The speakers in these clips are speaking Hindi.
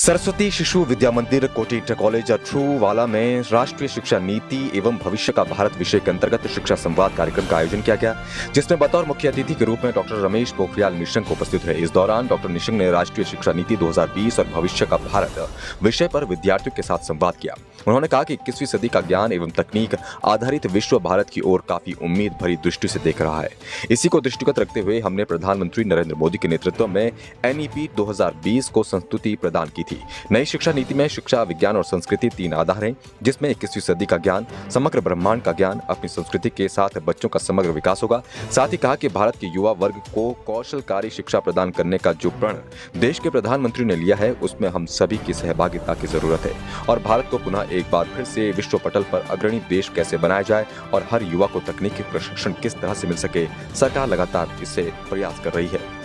सरस्वती शिशु विद्या मंदिर कोटी इंटर कॉलेज अथरूवाला में राष्ट्रीय शिक्षा नीति एवं भविष्य का भारत विषय के अंतर्गत शिक्षा संवाद कार्यक्रम का आयोजन किया गया, जिसमें बतौर मुख्य अतिथि के रूप में डॉक्टर रमेश पोखरियाल निशंक उपस्थित रहे। इस दौरान डॉक्टर निशंक ने राष्ट्रीय शिक्षा नीति 2020 और भविष्य का भारत विषय पर विद्यार्थियों के साथ संवाद किया। उन्होंने कहा कि 21वीं सदी का ज्ञान एवं तकनीक आधारित विश्व भारत की ओर काफी उम्मीद भरी दृष्टि से देख रहा है। इसी को दृष्टिगत रखते हुए हमने प्रधानमंत्री नरेंद्र मोदी के नेतृत्व में NEP 2020 को संस्तुति प्रदान की थी। नई शिक्षा नीति में शिक्षा, विज्ञान और संस्कृति 3 आधार हैं, जिसमें 21वीं सदी का ज्ञान, समग्र ब्रह्मांड का ज्ञान, अपनी संस्कृति के साथ बच्चों का समग्र विकास होगा। साथ ही कहा कि भारत के युवा वर्ग को कौशलकारी शिक्षा प्रदान करने का जो प्रण देश के प्रधानमंत्री ने लिया है, उसमें हम सभी की सहभागिता की जरूरत है और भारत को पुनः एक बार फिर से विश्व पटल पर अग्रणी देश कैसे बनाया जाए और हर युवा को तकनीकी प्रशिक्षण किस तरह से मिल सके, सरकार लगातार इससे प्रयास कर रही है।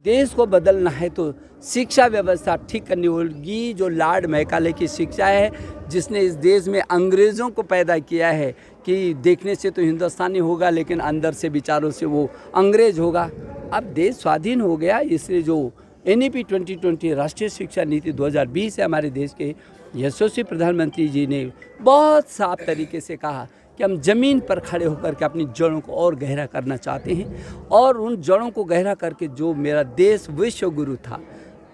देश को बदलना है तो शिक्षा व्यवस्था ठीक करनी होगी। जो लॉर्ड मैकाले की शिक्षा है, जिसने इस देश में अंग्रेज़ों को पैदा किया है कि देखने से तो हिंदुस्तानी होगा लेकिन अंदर से विचारों से वो अंग्रेज होगा। अब देश स्वाधीन हो गया, इसलिए जो NEP 2020 राष्ट्रीय शिक्षा नीति 2020 है, हमारे देश के यशस्वी प्रधानमंत्री जी ने बहुत साफ तरीके से कहा कि हम ज़मीन पर खड़े होकर के अपनी जड़ों को और गहरा करना चाहते हैं और उन जड़ों को गहरा करके जो मेरा देश विश्व गुरु था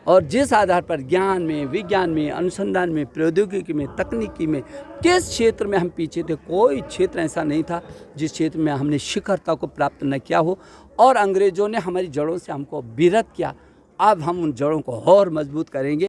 और जिस आधार पर ज्ञान में, विज्ञान में, अनुसंधान में, प्रौद्योगिकी में, तकनीकी में, किस क्षेत्र में हम पीछे थे, कोई क्षेत्र ऐसा नहीं था जिस क्षेत्र में हमने शिखरता को प्राप्त न किया हो और अंग्रेज़ों ने हमारी जड़ों से हमको विरत किया। अब हम उन जड़ों को और मजबूत करेंगे।